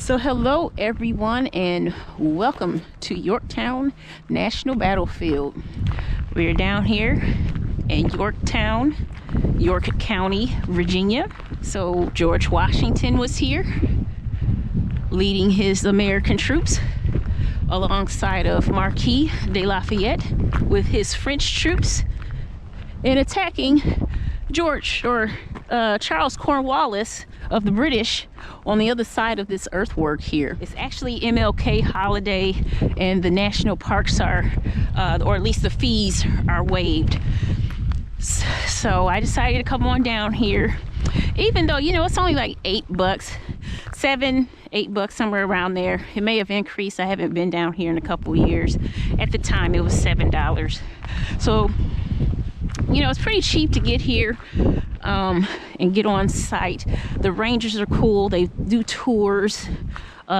So hello everyone and welcome to Yorktown National Battlefield. We're down here in Yorktown, York County, Virginia. So George Washington was here leading his American troops alongside of Marquis de Lafayette with his French troops and attacking Charles Cornwallis of the British on the other side of this earthwork here. It's actually MLK holiday and the national parks are, or at least the fees are waived. So I decided to come on down here, even though, you know, it's only like $8, $7-8, somewhere around there. It may have increased. I haven't been down here in a couple of years. At the time it was $7. So, you know, it's pretty cheap to get here and get on site. The rangers are cool. They do tours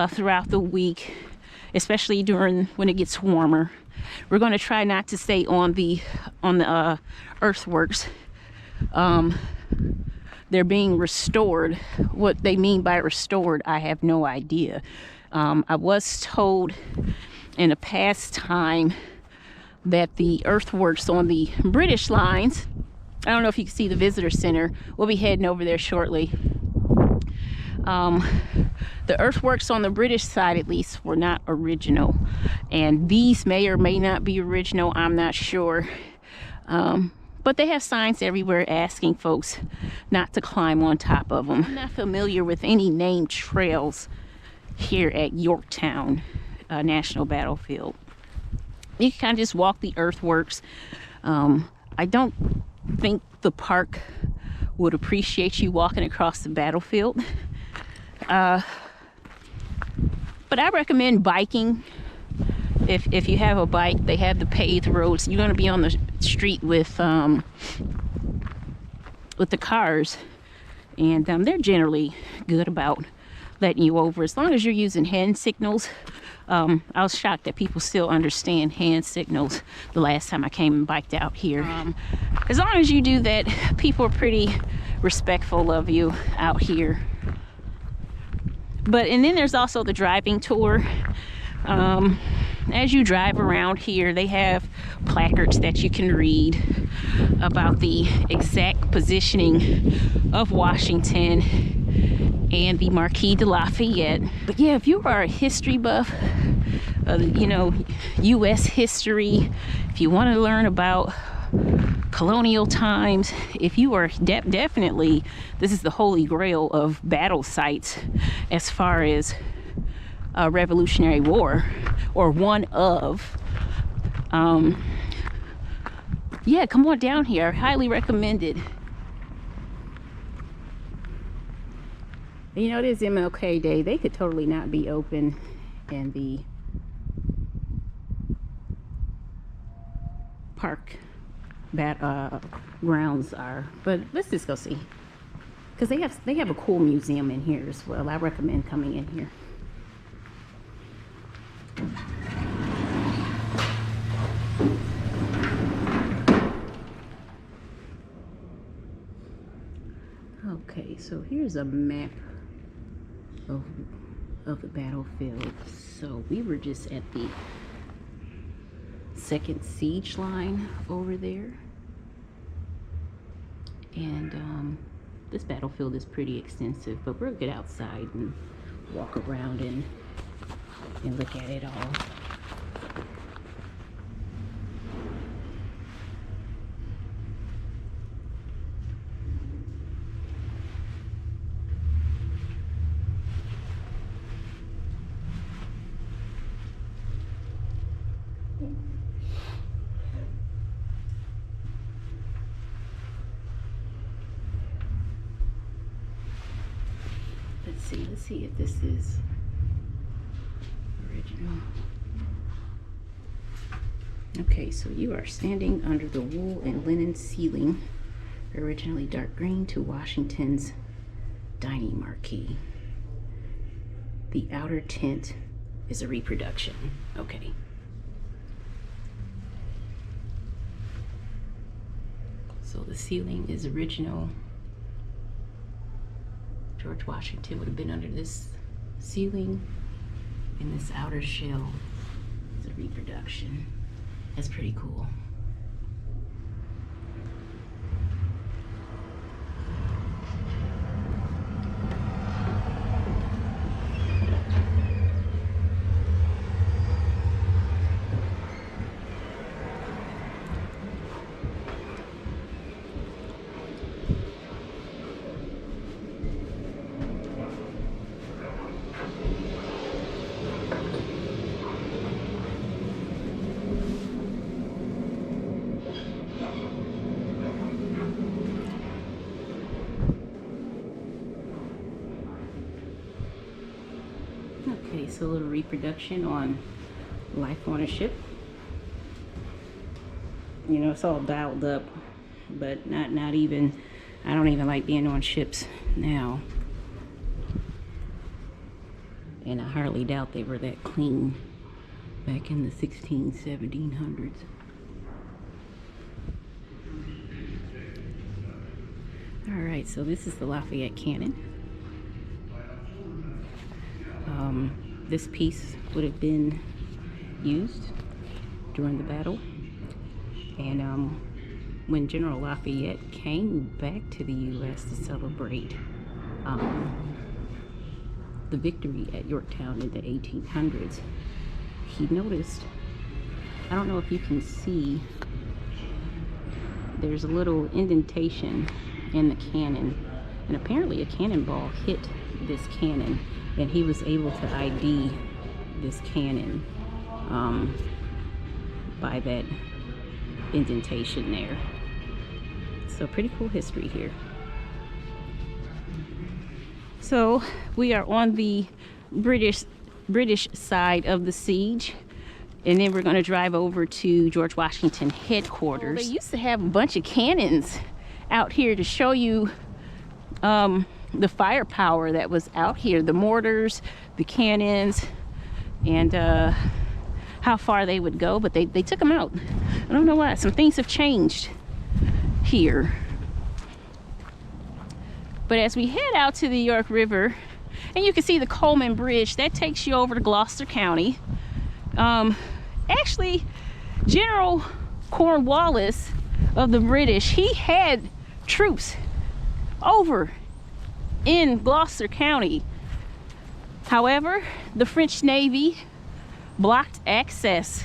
throughout the week, especially when it gets warmer. We're going to try not to stay on the earthworks. They're being restored. What they mean by restored, I have no idea. I was told in a past time that the earthworks on the British lines, I don't know if you can see the visitor center, we'll be heading over there shortly. The earthworks on the British side, at least, were not original, and these may or may not be original, I'm not sure. But they have signs everywhere asking folks not to climb on top of them. I'm not familiar with any named trails here at Yorktown National Battlefield. You can kind of just walk the earthworks. I don't think the park would appreciate you walking across the battlefield. But I recommend biking. If you have a bike, they have the paved roads. You're going to be on the street with the cars, and they're generally good about letting you over as long as you're using hand signals. I was shocked that people still understand hand signals the last time I came and biked out here. As long as you do that, people are pretty respectful of you out here. And then there's also the driving tour. As you drive around here, they have placards that you can read about the exact positioning of Washington and the Marquis de Lafayette. But yeah, if you are a history buff, you know, U.S. history, if you want to learn about colonial times, if you are definitely, this is the holy grail of battle sites as far as Revolutionary War, or one of. Yeah, come on down here. Highly recommended. You know, it is MLK Day. They could totally not be open, and the park grounds are. But let's just go see, because they have a cool museum in here as well. I recommend coming in here. Okay, so here's a map of the battlefield. So we were just at the second siege line over there, and this battlefield is pretty extensive, but we'll get outside and walk around and look at it all. Let's see if this is original. Okay, so you are standing under the wool and linen ceiling, originally dark green, to Washington's dining marquee. The outer tent is a reproduction. Okay. So the ceiling is original. George Washington would have been under this ceiling, and this outer shell is a reproduction. That's pretty cool. Okay, so a little reproduction on life on a ship. You know, it's all dialed up, but not even, I don't even like being on ships now. And I hardly doubt they were that clean back in the 1700s. All right, so this is the Lafayette Cannon. This piece would have been used during the battle, and when General Lafayette came back to the U.S. to celebrate the victory at Yorktown in the 1800s, he noticed, I don't know if you can see, there's a little indentation in the cannon, and apparently a cannonball hit this cannon, and he was able to ID this cannon by that indentation there. So pretty cool history here. So we are on the British side of the siege, and then we're going to drive over to George Washington headquarters. Well, they used to have a bunch of cannons out here to show you the firepower that was out here, the mortars, the cannons, and how far they would go, but they took them out. I don't know why. Some things have changed here. But as we head out to the York River, and you can see the Coleman Bridge, that takes you over to Gloucester County. Actually, General Cornwallis of the British, he had troops over in Gloucester County. However, the French Navy blocked access.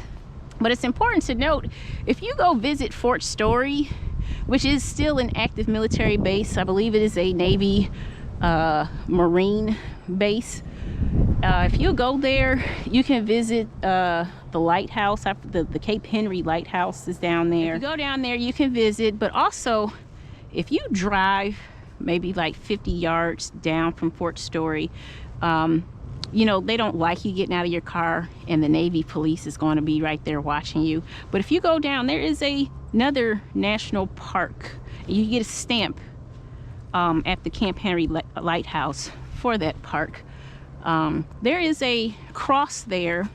But it's important to note, if you go visit Fort Story, which is still an active military base, I believe it is a Navy Marine base. If you go there, you can visit the lighthouse. The Cape Henry lighthouse is down there. If you go down there, you can visit, but also if you drive maybe like 50 yards down from Fort Story, you know, they don't like you getting out of your car, and the Navy police is going to be right there watching you. But if you go down, there is another national park. You get a stamp at the Camp Henry lighthouse for that park. There is a cross there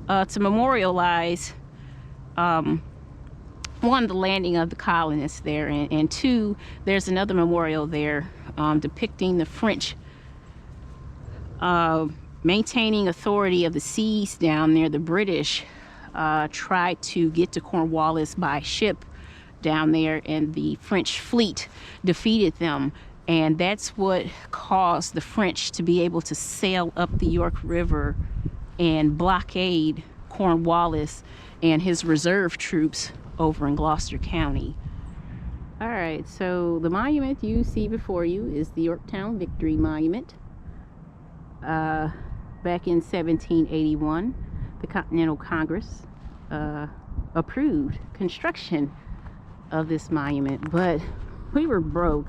to memorialize one, the landing of the colonists there, and two, there's another memorial there depicting the French maintaining authority of the seas down there. The British tried to get to Cornwallis by ship down there, and the French fleet defeated them, and that's what caused the French to be able to sail up the York River and blockade Cornwallis and his reserve troops over in Gloucester County. All right, so the monument you see before you is the Yorktown Victory Monument. Back in 1781, the Continental Congress approved construction of this monument, but we were broke,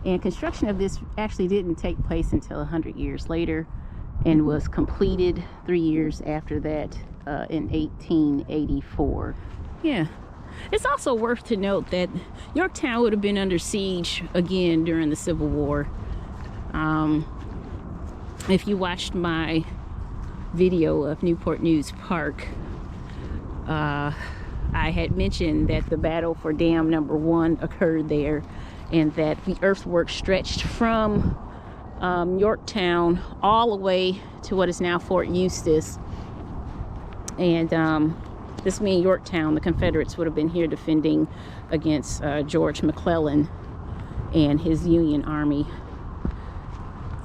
and construction of this actually didn't take place until 100 years later, and was completed 3 years after that in 1884. Yeah. It's also worth to note that Yorktown would have been under siege again during the Civil War. If you watched my video of Newport News Park, I had mentioned that the battle for Dam Number 1 occurred there, and that the earthwork stretched from Yorktown all the way to what is now Fort Eustis. And this means Yorktown, the Confederates would have been here defending against George McClellan and his Union Army.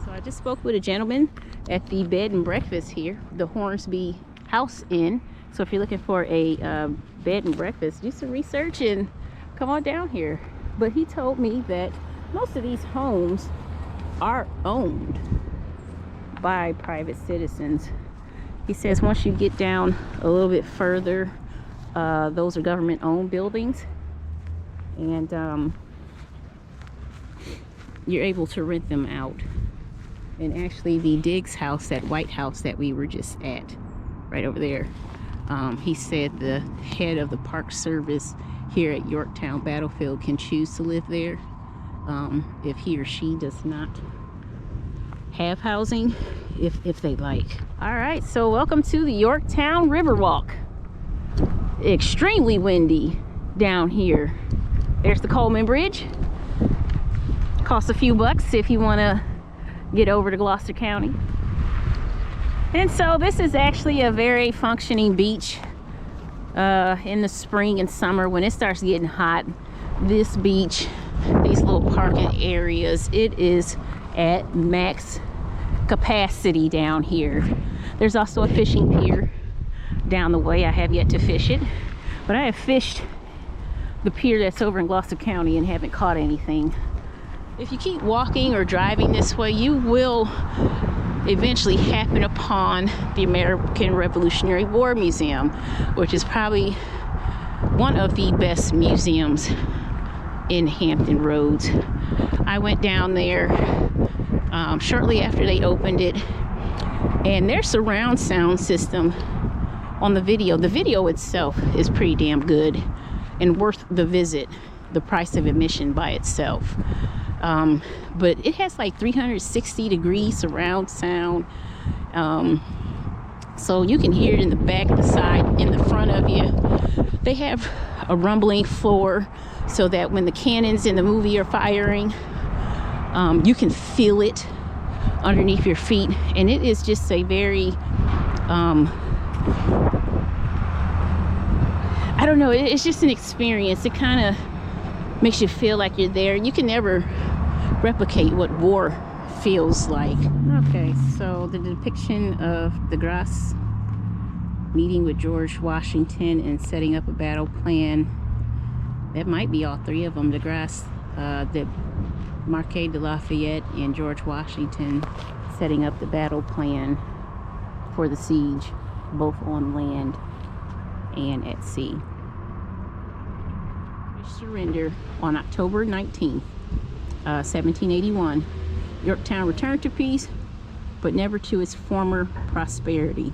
So I just spoke with a gentleman at the bed and breakfast here, the Hornsby House Inn. So if you're looking for a bed and breakfast, do some research and come on down here. But he told me that most of these homes are owned by private citizens. He says once you get down a little bit further, those are government-owned buildings, and you're able to rent them out. And actually, the Diggs house, that White House that we were just at, right over there, he said the head of the Park Service here at Yorktown Battlefield can choose to live there if he or she does not have housing, if they like. All right, so welcome to the Yorktown Riverwalk. Extremely windy down here. There's the Coleman Bridge. Costs a few bucks if you want to get over to Gloucester County. And so this is actually a very functioning beach in the spring and summer. When it starts getting hot, this beach, these little parking areas, it is at max capacity down here. There's also a fishing pier down the way. I have yet to fish it, but I have fished the pier that's over in Gloucester County and haven't caught anything. If you keep walking or driving this way, you will eventually happen upon the American Revolutionary War Museum, which is probably one of the best museums in Hampton Roads. I went down there shortly after they opened it, and their surround sound system on the video itself is pretty damn good and worth the visit, the price of admission by itself. But it has like 360 degree surround sound, so you can hear it in the back, the side, in the front of you. They have a rumbling floor so that when the cannons in the movie are firing, you can feel it underneath your feet, and it is just a very I don't know, it's just an experience. It kind of makes you feel like you're there. You can never replicate what war feels like. Okay, so the depiction of De Grasse meeting with George Washington and setting up a battle plan, that might be all three of them. De Grasse, the Marquis de Lafayette, and George Washington setting up the battle plan for the siege, both on land and at sea. Surrender on October 19th, 1781. Yorktown returned to peace, but never to its former prosperity.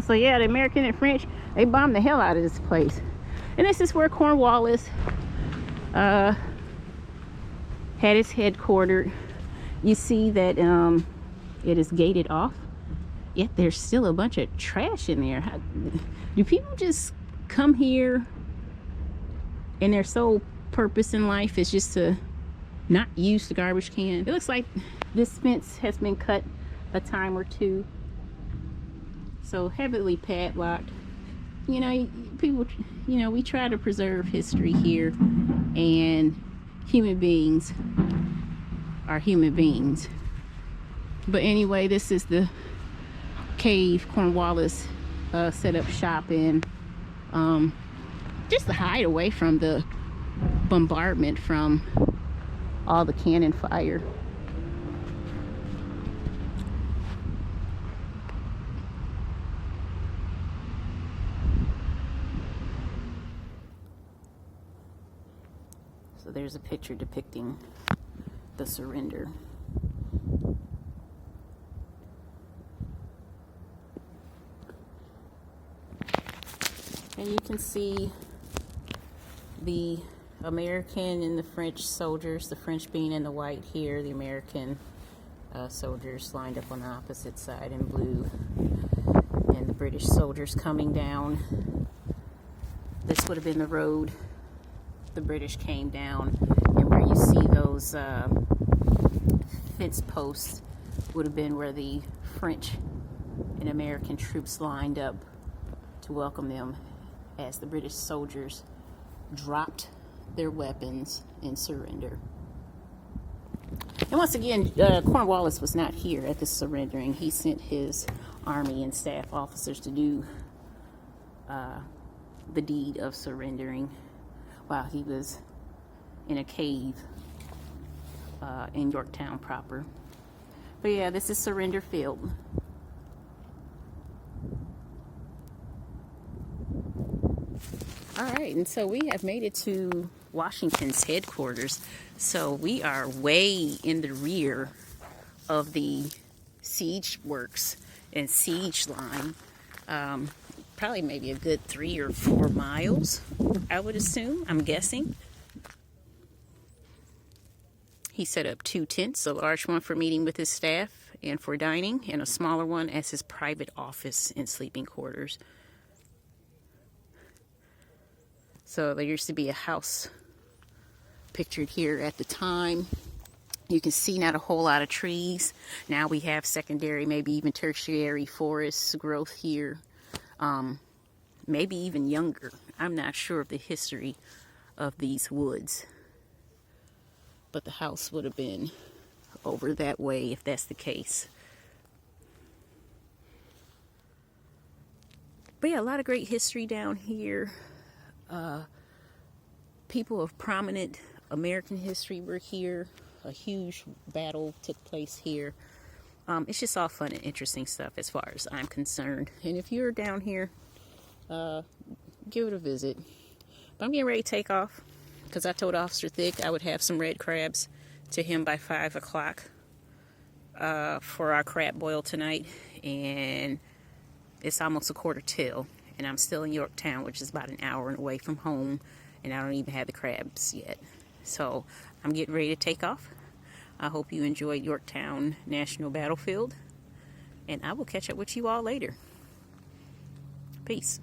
So yeah, the American and French, they bombed the hell out of this place. And this is where Cornwallis had his headquartered. You see that it is gated off, yet there's still a bunch of trash in there. Do people just come here and their sole purpose in life is just to not use the garbage can? It looks like this fence has been cut a time or two, so heavily padlocked. You know, people, you know, we try to preserve history here, and human beings are human beings. But anyway, this is the cave Cornwallis set up shop in, just to hide away from the bombardment from all the cannon fire. So there's a picture depicting the surrender. And you can see the American and the French soldiers, the French being in the white here, the American soldiers lined up on the opposite side in blue, and the British soldiers coming down. This would have been the road the British came down, and where you see those fence posts would have been where the French and American troops lined up to welcome them as the British soldiers dropped their weapons in surrender. And once again, Cornwallis was not here at the surrendering. He sent his army and staff officers to do the deed of surrendering while he was in a cave in Yorktown proper. But yeah, this is Surrender Field. Alright, and so we have made it to Washington's headquarters. So we are way in the rear of the siege works and siege line. Probably maybe a good 3 or 4 miles, I would assume, I'm guessing. He set up 2 tents, a large one for meeting with his staff and for dining, and a smaller one as his private office and sleeping quarters. So there used to be a house pictured here at the time. You can see not a whole lot of trees. Now we have secondary, maybe even tertiary forest growth here. Maybe even younger. I'm not sure of the history of these woods. But the house would have been over that way if that's the case. But yeah, a lot of great history down here. People of prominent American history were here. A huge battle took place here. It's just all fun and interesting stuff as far as I'm concerned. And if you're down here, give it a visit. But I'm getting ready to take off because I told Officer Thick I would have some red crabs to him by 5 o'clock for our crab boil tonight. And it's almost 1:45, and I'm still in Yorktown, which is about an hour away from home, and I don't even have the crabs yet. So I'm getting ready to take off. I hope you enjoyed Yorktown National Battlefield, and I will catch up with you all later. Peace.